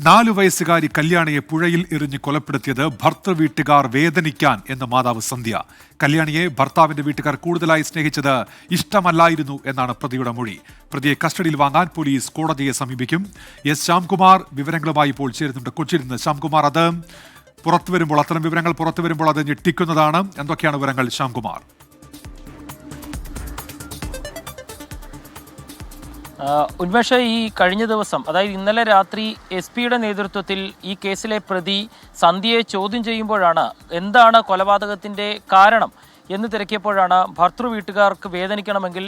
4 വയസ്സുകാരി കല്യാണിയെ പുഴയിൽ എറിഞ്ഞ് കൊലപ്പെടുത്തിയത് ഭർത്തൃ വീട്ടുകാർ വേദനിക്കാൻ എന്ന മാതാവ് സന്ധ്യ. കല്യാണിയെ ഭർത്താവിന്റെ വീട്ടുകാർ കൂടുതലായി സ്നേഹിച്ചത് ഇഷ്ടമല്ലായിരുന്നു എന്നാണ് പ്രതിയുടെ മൊഴി. പ്രതിയെ കസ്റ്റഡിയിൽ വാങ്ങാൻ പോലീസ് കോടതിയെ സമീപിക്കും. എസ് ശ്യാംകുമാർ വിവരങ്ങളുമായി ഇപ്പോൾ ചേരുന്നുണ്ട് കൊച്ചിയിൽ നിന്ന്. ശ്യാംകുമാർ, അത് അത്തരം വിവരങ്ങൾ പുറത്തു വരുമ്പോൾ അത് ഞെട്ടിക്കുന്നതാണ്. എന്തൊക്കെയാണ് വിവരങ്ങൾ, ശ്യാംകുമാർ? ഉന്മേഷ, ഈ കഴിഞ്ഞ ദിവസം, അതായത് ഇന്നലെ രാത്രി SP-യുടെ നേതൃത്വത്തിൽ ഈ കേസിലെ പ്രതി സന്ധ്യയെ ചോദ്യം ചെയ്യുമ്പോഴാണ് എന്താണ് കൊലപാതകത്തിൻ്റെ കാരണം എന്ന് തിരക്കിയപ്പോഴാണ് ഭർത്തൃ വീട്ടുകാർക്ക് വേദനിക്കണമെങ്കിൽ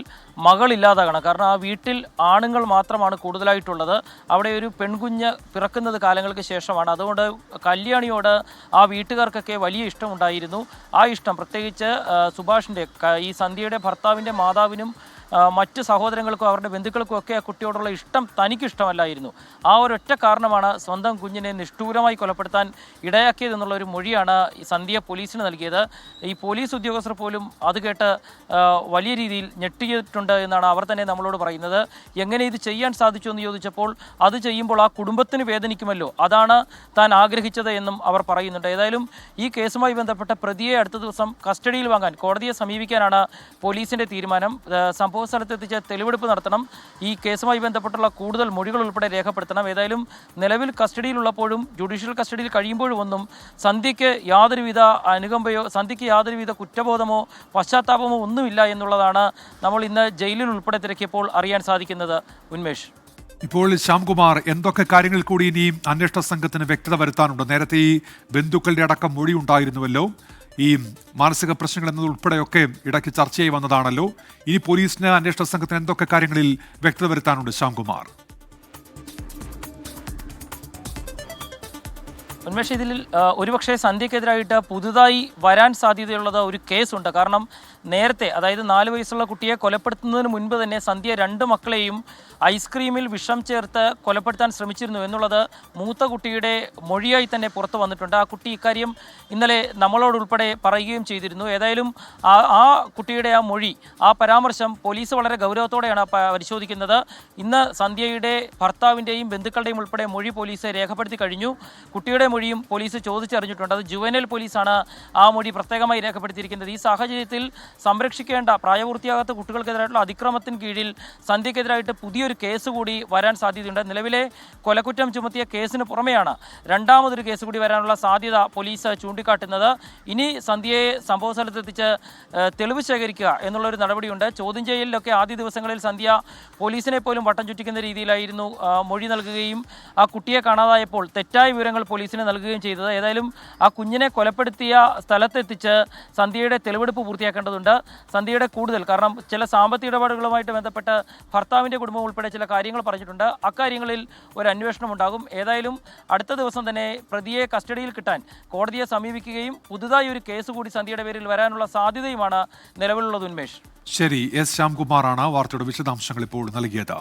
മകളില്ലാതാകണം. കാരണം ആ വീട്ടിൽ ആണുങ്ങൾ മാത്രമാണ് കൂടുതലായിട്ടുള്ളത്. അവിടെ ഒരു പെൺകുഞ്ഞ് പിറക്കുന്നത് കാലങ്ങൾക്ക് ശേഷമാണ്. അതുകൊണ്ട് കല്യാണിയോട് ആ വീട്ടുകാർക്കൊക്കെ വലിയ ഇഷ്ടമുണ്ടായിരുന്നു. ആ ഇഷ്ടം പ്രത്യേകിച്ച് സുഭാഷിൻ്റെ, ഈ സന്ധ്യയുടെ ഭർത്താവിൻ്റെ മാതാവിനും മറ്റ് സഹോദരങ്ങൾക്കും അവരുടെ ബന്ധുക്കൾക്കും ഒക്കെ ആ കുട്ടിയോടുള്ള ഇഷ്ടം തനിക്കിഷ്ടമല്ലായിരുന്നു. ആ ഒരൊറ്റ കാരണമാണ് സ്വന്തം കുഞ്ഞിനെ നിഷ്ഠൂരമായി കൊലപ്പെടുത്താൻ ഇടയാക്കിയതെന്നുള്ള ഒരു മൊഴിയാണ് ഈ സന്ധ്യ പോലീസിന് നൽകിയത്. ഈ പോലീസ് ഉദ്യോഗസ്ഥർ പോലും അത് കേട്ട് വലിയ രീതിയിൽ ഞെട്ടിയിട്ടുണ്ട് എന്നാണ് അവർ തന്നെ നമ്മളോട് പറയുന്നത്. എങ്ങനെ ഇത് ചെയ്യാൻ സാധിച്ചു എന്ന് ചോദിച്ചപ്പോൾ അത് ചെയ്യുമ്പോൾ ആ കുടുംബത്തിന് വേദനിക്കുമല്ലോ, അതാണ് താൻ ആഗ്രഹിച്ചത് എന്നും അവർ പറയുന്നുണ്ട്. ഏതായാലും ഈ കേസുമായി ബന്ധപ്പെട്ട പ്രതിയെ അടുത്ത ദിവസം കസ്റ്റഡിയിൽ വാങ്ങാൻ കോടതിയെ സമീപിക്കാനാണ് പോലീസിൻ്റെ തീരുമാനം. സംഭവ സ്ഥലത്തെത്തിച്ച് തെളിവെടുപ്പ് നടത്തണം. ഈ കേസുമായി ബന്ധപ്പെട്ടുള്ള കൂടുതൽ മൊഴികൾ ഉൾപ്പെടെ രേഖപ്പെടുത്തണം. ഏതായാലും നിലവിൽ കസ്റ്റഡിയിലുള്ളപ്പോഴും ജുഡീഷ്യൽ കസ്റ്റഡിയിൽ കഴിയുമ്പോഴും ഒന്നും സന്ധ്യയ്ക്ക് യാതൊരുവിധ അനുകമ്പയോ സന്ധ്യയ്ക്ക് യാതൊരുവിധ കുറ്റബോധമോ പശ്ചാത്താപമോ ഒന്നുമില്ല എന്നുള്ളതാണ് നമ്മൾ ഇന്ന് ജയിലിൽ ഉൾപ്പെടെ തിരക്കിയപ്പോൾ അറിയാൻ സാധിക്കുന്നത്. ഉന്മേഷ്, ഇപ്പോൾ ശ്യാംകുമാർ, എന്തൊക്കെ കാര്യങ്ങൾ കൂടി ഇനിയും അന്വേഷണ സംഘത്തിന് വ്യക്തത വരുത്താനുണ്ട്? നേരത്തെ ഈ ബന്ധുക്കളുടെ അടക്കം മൊഴി ഉണ്ടായിരുന്നുവല്ലോ. ഈ മാനസിക പ്രശ്നങ്ങൾ എന്നതുൾപ്പെടെയൊക്കെ ഇടയ്ക്ക് ചർച്ചയായി വന്നതാണല്ലോ. ഇനി പോലീസിന്, അന്വേഷണ സംഘത്തിന് എന്തൊക്കെ കാര്യങ്ങളിൽ വ്യക്തത വരുത്താനുണ്ട്, ശ്യാംകുമാർ? ഉന്മേഷ്, ഇതിൽ ഒരുപക്ഷെ സന്ധ്യക്കെതിരായിട്ട് പുതുതായി വരാൻ സാധ്യതയുള്ളത് ഒരു കേസുണ്ട്. കാരണം നേരത്തെ, അതായത് 4 വയസ്സുള്ള കുട്ടിയെ കൊലപ്പെടുത്തുന്നതിന് മുൻപ് തന്നെ സന്ധ്യ 2 മക്കളെയും ഐസ്ക്രീമിൽ വിഷം ചേർത്ത് കൊലപ്പെടുത്താൻ ശ്രമിച്ചിരുന്നു എന്നുള്ളത് മൂത്ത കുട്ടിയുടെ മൊഴിയായി തന്നെ പുറത്തു വന്നിട്ടുണ്ട്. ആ കുട്ടി ഇക്കാര്യം ഇന്നലെ നമ്മളോടുൾപ്പെടെ പറയുകയും ചെയ്തിരുന്നു. ഏതായാലും ആ കുട്ടിയുടെ ആ മൊഴി, ആ പരാമർശം പോലീസ് വളരെ ഗൗരവത്തോടെയാണ് പരിശോധിക്കുന്നത്. ഇന്ന് സന്ധ്യയുടെ ഭർത്താവിൻ്റെയും ബന്ധുക്കളുടെയും ഉൾപ്പെടെ മൊഴി പോലീസ് രേഖപ്പെടുത്തി കഴിഞ്ഞു. കുട്ടിയുടെ മൊഴിയും പോലീസ് ചോദിച്ചറിഞ്ഞിട്ടുണ്ട്. അത് ജുവനൈൽ പോലീസാണ് ആ മൊഴി പ്രത്യേകമായി രേഖപ്പെടുത്തിയിരിക്കുന്നത്. ഈ സാഹചര്യത്തിൽ സംരക്ഷിക്കേണ്ട പ്രായപൂർത്തിയാകാത്ത കുട്ടികൾക്കെതിരായിട്ടുള്ള അതിക്രമത്തിന് കീഴിൽ സന്ധ്യക്കെതിരായിട്ട് പുതിയൊരു കേസ് കൂടി വരാൻ സാധ്യതയുണ്ട്. നിലവിലെ കൊലക്കുറ്റം ചുമത്തിയ കേസിന് പുറമെയാണ് രണ്ടാമതൊരു കേസ് കൂടി വരാനുള്ള സാധ്യത പോലീസ് ചൂണ്ടിക്കാട്ടുന്നത്. ഇനി സന്ധ്യയെ സംഭവ സ്ഥലത്തെത്തിച്ച് തെളിവ് ശേഖരിക്കുക എന്നുള്ളൊരു നടപടിയുണ്ട്. ചോദ്യം ചെയ്യലിലൊക്കെ ആദ്യ ദിവസങ്ങളിൽ സന്ധ്യ പോലീസിനെ പോലും വട്ടം ചുറ്റിക്കുന്ന രീതിയിലായിരുന്നു മൊഴി നൽകുകയും ആ കുട്ടിയെ കാണാതായപ്പോൾ തെറ്റായ വിവരങ്ങൾ പോലീസിന് നൽകുകയും ചെയ്തത്. ഏതായാലും ആ കുഞ്ഞിനെ കൊലപ്പെടുത്തിയ സ്ഥലത്തെത്തിച്ച് സന്ധ്യയുടെ തെളിവെടുപ്പ് പൂർത്തിയാക്കേണ്ടതുണ്ട്. സന്ധ്യയുടെ കൂടുതൽ, കാരണം ചില സാമ്പത്തിക ഇടപാടുകളുമായിട്ട് ബന്ധപ്പെട്ട് ഭർത്താവിൻ്റെ കുടുംബം ഉൾപ്പെടെ ചില കാര്യങ്ങൾ പറഞ്ഞിട്ടുണ്ട്. അക്കാര്യങ്ങളിൽ ഒരു അന്വേഷണം ഉണ്ടാകും. ഏതായാലും അടുത്ത ദിവസം തന്നെ പ്രതിയെ കസ്റ്റഡിയിൽ കിട്ടാൻ കോടതിയെ സമീപിക്കുകയും പുതുതായി ഒരു കേസ് കൂടി സന്ധ്യയുടെ പേരിൽ വരാനുള്ള സാധ്യതയുമാണ് നിലവിലുള്ളത്. ഉന്മേഷ്, ശരി. എസ് ശ്യാംകുമാറാണ് വാർത്തയുടെ വിശദാംശങ്ങൾ ഇപ്പോൾ നൽകിയത്.